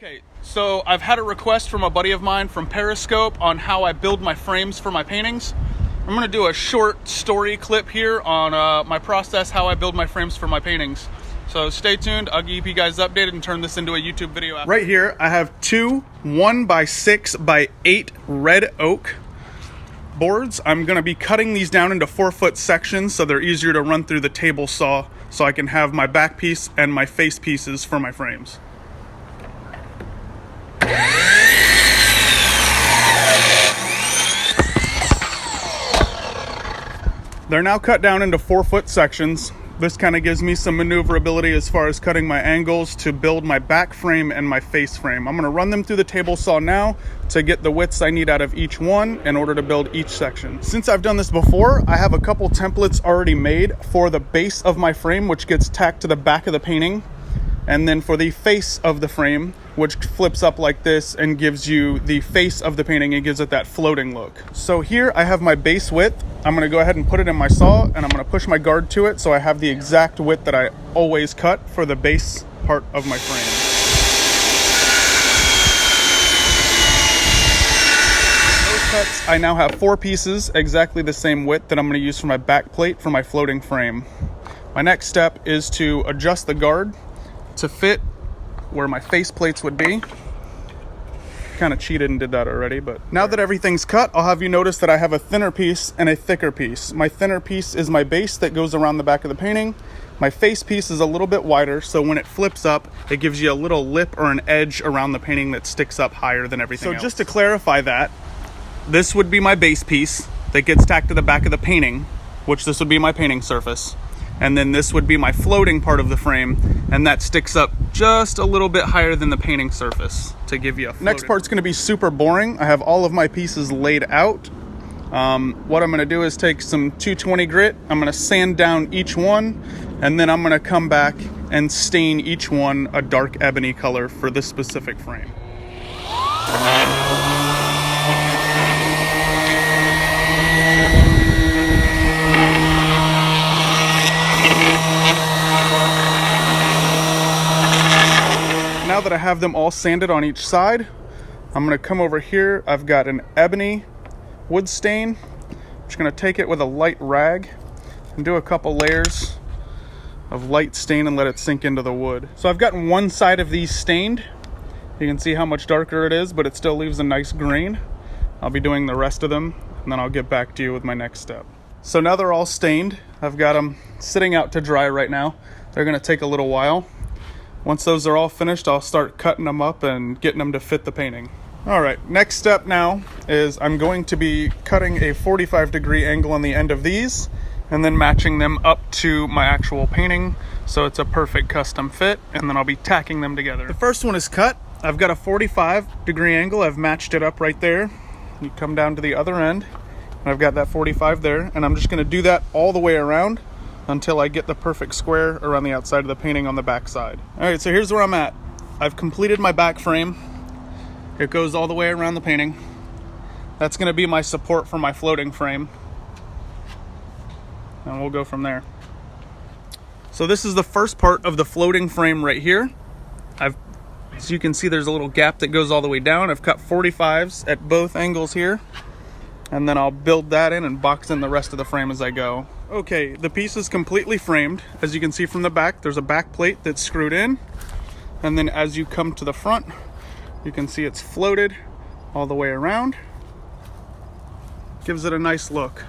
Okay, so I've had a request from a buddy of mine from Periscope on how I build my frames for my paintings. I'm going to do a short story clip here on my process, how I build my frames for my paintings. So stay tuned, I'll keep you guys updated and turn this into a YouTube video after. Right here, I have two 1x6x8 red oak boards. I'm going to be cutting these down into 4-foot sections so they're easier to run through the table saw so I can have my back piece and my face pieces for my frames. They're now cut down into 4-foot sections. This kind of gives me some maneuverability as far as cutting my angles to build my back frame and my face frame. I'm going to run them through the table saw now to get the widths I need out of each one in order to build each section. Since I've done this before, I have a couple templates already made for the base of my frame, which gets tacked to the back of the painting, and then for the face of the frame, which flips up like this and gives you the face of the painting and gives it that floating look. So here I have my base width. I'm going to go ahead and put it in my saw, and I'm going to push my guard to it so I have the exact width that I always cut for the base part of my frame. Those cuts, I now have 4 pieces exactly the same width that I'm going to use for my back plate for my floating frame. My next step is to adjust the guard to fit where my face plates would be. Kind of cheated and did that already, but now that everything's cut, I'll have you notice that I have a thinner piece and a thicker piece. My thinner piece is my base that goes around the back of the painting. My face piece is a little bit wider, so when it flips up, it gives you a little lip or an edge around the painting that sticks up higher than everything else. So just to clarify that, this would be my base piece that gets tacked to the back of the painting, which this would be my painting surface. And then this would be my floating part of the frame, and that sticks up just a little bit higher than the painting surface to give you a floating. Next part's gonna be super boring. I have all of my pieces laid out. What I'm gonna do is take some 220 grit, I'm gonna sand down each one, and then I'm gonna come back and stain each one a dark ebony color for this specific frame. Now that I have them all sanded on each side, I'm going to come over here. I've got an ebony wood stain. I'm just going to take it with a light rag and do a couple layers of light stain and let it sink into the wood. So I've gotten one side of these stained. You can see how much darker it is, but it still leaves a nice grain. I'll be doing the rest of them, and then I'll get back to you with my next step. So now they're all stained. I've got them sitting out to dry right now. They're going to take a little while. Once those are all finished, I'll start cutting them up and getting them to fit the painting. All right, next step now is I'm going to be cutting a 45-degree angle on the end of these and then matching them up to my actual painting so it's a perfect custom fit, and then I'll be tacking them together. The first one is cut. I've got a 45-degree angle. I've matched it up right there. You come down to the other end, and I've got that 45 there, and I'm just gonna do that all the way around until I get the perfect square around the outside of the painting on the back side. All right, so here's where I'm at. I've completed my back frame. It goes all the way around the painting. That's gonna be my support for my floating frame. And we'll go from there. So this is the first part of the floating frame right here. As you can see, there's a little gap that goes all the way down. I've cut 45s at both angles here, and then I'll build that in and box in the rest of the frame as I go. Okay, the piece is completely framed. As you can see from the back, there's a back plate that's screwed in. And then as you come to the front, you can see it's floated all the way around. Gives it a nice look.